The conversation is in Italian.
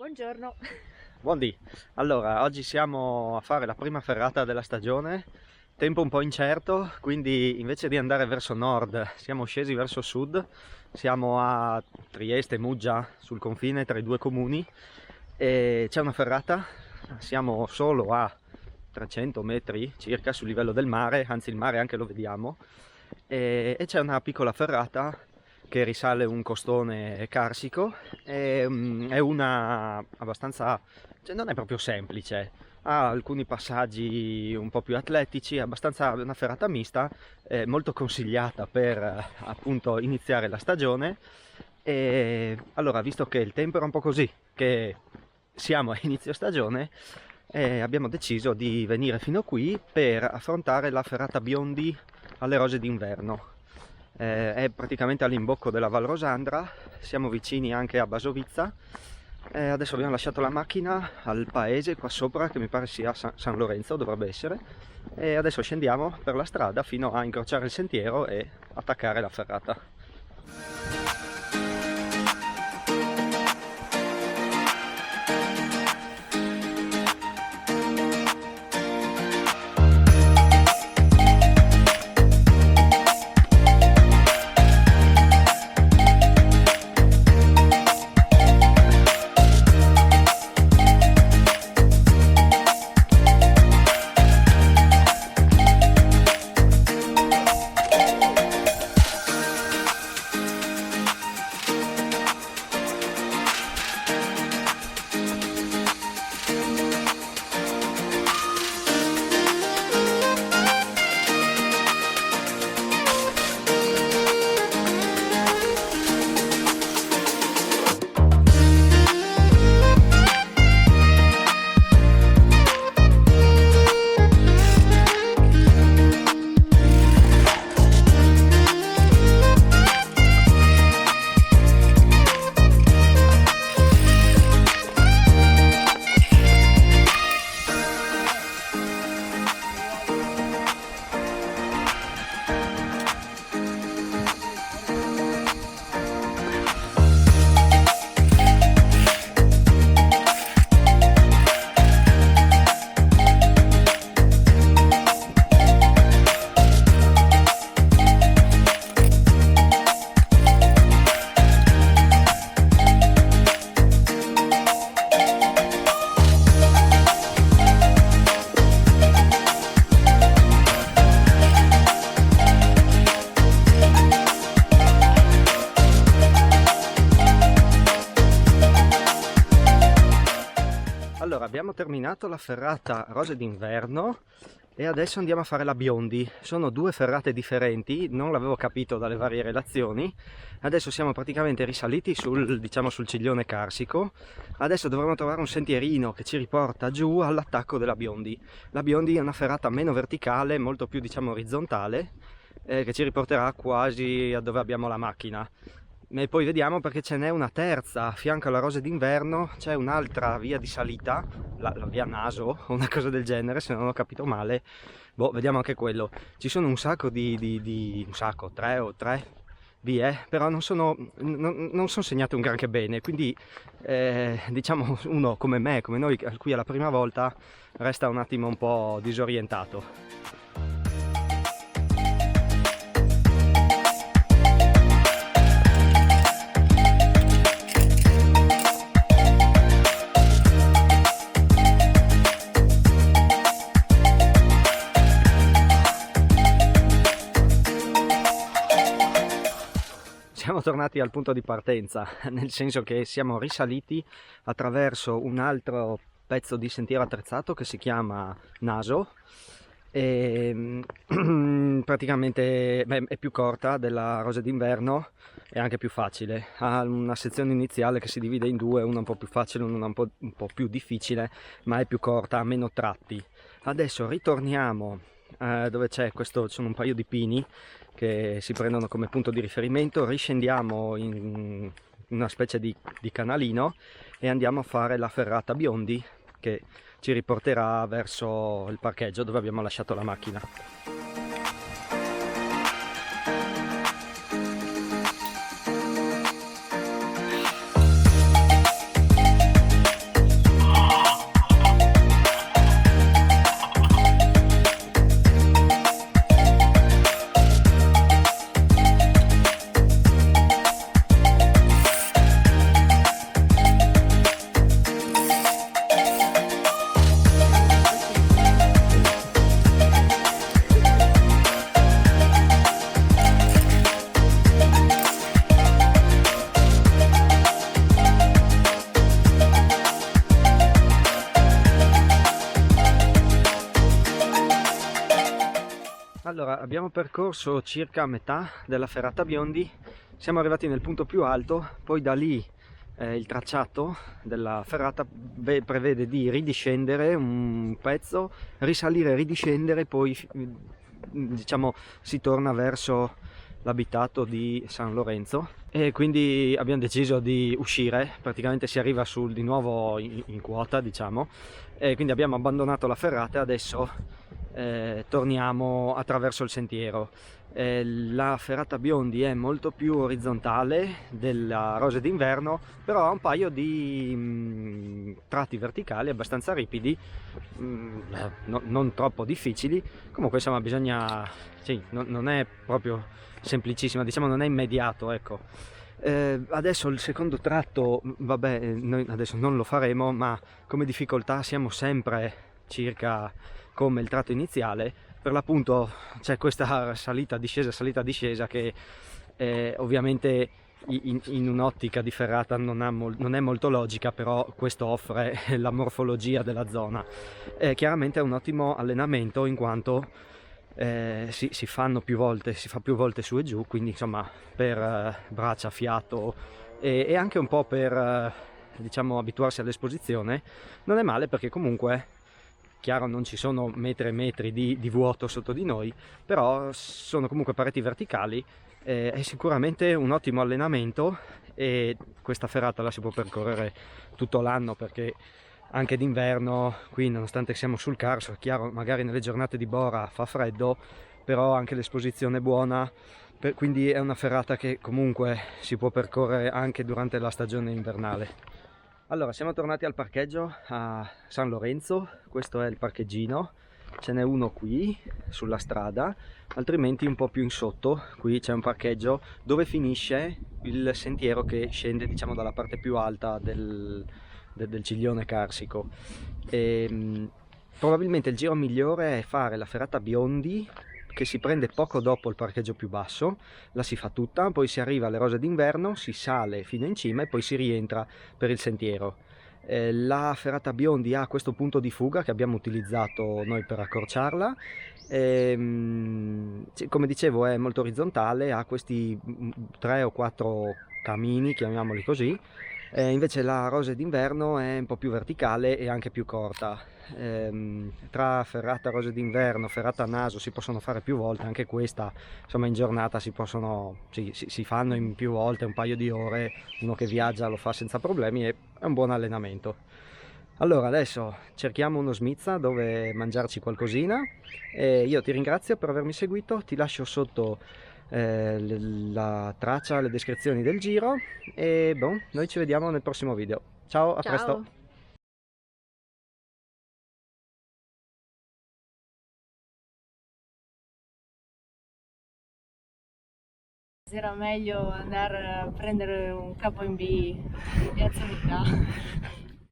Buongiorno. Buondì, allora oggi siamo a fare la prima ferrata della stagione, tempo un po' incerto, quindi invece di andare verso nord siamo scesi verso sud, siamo a Trieste, Muggia, sul confine tra i due comuni e c'è una ferrata, siamo solo a 300 metri circa sul livello del mare, anzi il mare anche lo vediamo, e c'è una piccola ferrata che risale un costone carsico, è una abbastanza, cioè non è proprio semplice, ha alcuni passaggi un po' più atletici, è abbastanza una ferrata mista, molto consigliata per appunto iniziare la stagione. E allora, visto che il tempo era un po' così, che siamo a inizio stagione, abbiamo deciso di venire fino qui per affrontare la ferrata biondi alle rose d'inverno. È praticamente all'imbocco della Val Rosandra, siamo vicini anche a Basovizza. Adesso abbiamo lasciato la macchina al paese qua sopra, che mi pare sia San Lorenzo, dovrebbe essere, e adesso scendiamo per la strada fino a incrociare il sentiero e attaccare la ferrata. Allora, abbiamo terminato la ferrata rose d'inverno e adesso andiamo a fare la biondi. Sono due ferrate differenti, non l'avevo capito dalle varie relazioni. Adesso siamo praticamente risaliti sul ciglione carsico. Adesso dovremo trovare un sentierino che ci riporta giù all'attacco della biondi. La biondi è una ferrata meno verticale, molto più orizzontale, che ci riporterà quasi a dove abbiamo la macchina. E poi vediamo, perché ce n'è una terza a fianco alla rose d'inverno, c'è un'altra via di salita, la via Naso o una cosa del genere, se non ho capito male. Boh, vediamo anche quello. Ci sono un sacco tre vie, però non sono segnate un granché bene, quindi diciamo uno come me, come noi, a cui è la prima volta, resta un attimo un po' disorientato. Siamo tornati al punto di partenza, nel senso che siamo risaliti attraverso un altro pezzo di sentiero attrezzato che si chiama Naso e praticamente è più corta della rose d'inverno e anche più facile. Ha una sezione iniziale che si divide in due, una un po' più facile, una un po' più difficile, ma è più corta, ha meno tratti. Adesso ritorniamo dove sono un paio di pini che si prendono come punto di riferimento, riscendiamo in una specie di canalino e andiamo a fare la ferrata biondi che ci riporterà verso il parcheggio dove abbiamo lasciato la macchina. Allora, abbiamo percorso circa a metà della ferrata Biondi, siamo arrivati nel punto più alto, poi da lì il tracciato della ferrata prevede di ridiscendere un pezzo, risalire, ridiscendere, poi diciamo si torna verso l'abitato di San Lorenzo, e quindi abbiamo deciso di uscire, praticamente si arriva di nuovo in quota, diciamo, e quindi abbiamo abbandonato la ferrata e adesso torniamo attraverso il sentiero. La ferrata Biondi è molto più orizzontale della Rose d'inverno, però ha un paio di tratti verticali abbastanza ripidi, non troppo difficili. Comunque insomma bisogna, sì, non è proprio semplicissima, diciamo non è immediato, ecco. Adesso il secondo tratto, vabbè, noi adesso non lo faremo, ma come difficoltà siamo sempre circa come il tratto iniziale. Per l'appunto c'è questa salita discesa che ovviamente in un'ottica di ferrata non è molto logica, però questo offre la morfologia della zona. Chiaramente è un ottimo allenamento in quanto si fa più volte su e giù, quindi insomma per braccia, fiato e anche un po' per diciamo abituarsi all'esposizione non è male, perché comunque chiaro non ci sono metri e metri di vuoto sotto di noi, però sono comunque pareti verticali, è sicuramente un ottimo allenamento, e questa ferrata la si può percorrere tutto l'anno, perché anche d'inverno qui, nonostante siamo sul Carso, è chiaro magari nelle giornate di Bora fa freddo, però anche l'esposizione è buona, quindi è una ferrata che comunque si può percorrere anche durante la stagione invernale. Allora, siamo tornati al parcheggio a San Lorenzo, questo è il parcheggino, ce n'è uno qui sulla strada, altrimenti un po' più in sotto, qui c'è un parcheggio dove finisce il sentiero che scende, diciamo, dalla parte più alta del ciglione carsico. Probabilmente il giro migliore è fare la ferrata Biondi, che si prende poco dopo il parcheggio più basso, la si fa tutta, poi si arriva alle Rose d'inverno, si sale fino in cima e poi si rientra per il sentiero. La ferrata Biondi ha questo punto di fuga che abbiamo utilizzato noi per accorciarla. Come dicevo è molto orizzontale, ha questi 3 o 4 camini, chiamiamoli così. Invece la Rose d'inverno è un po' più verticale e anche più corta. Tra ferrata Rose d'inverno, ferrata naso si possono fare più volte, anche questa insomma in giornata si fanno in più volte, un paio di ore, uno che viaggia lo fa senza problemi e è un buon allenamento. Allora adesso cerchiamo uno smizza dove mangiarci qualcosina, e io ti ringrazio per avermi seguito, ti lascio sotto la traccia, le descrizioni del giro, e boh, noi ci vediamo nel prossimo video. Ciao, a presto! Ciao. Era meglio andare a prendere un capo in B in Piazza Unità.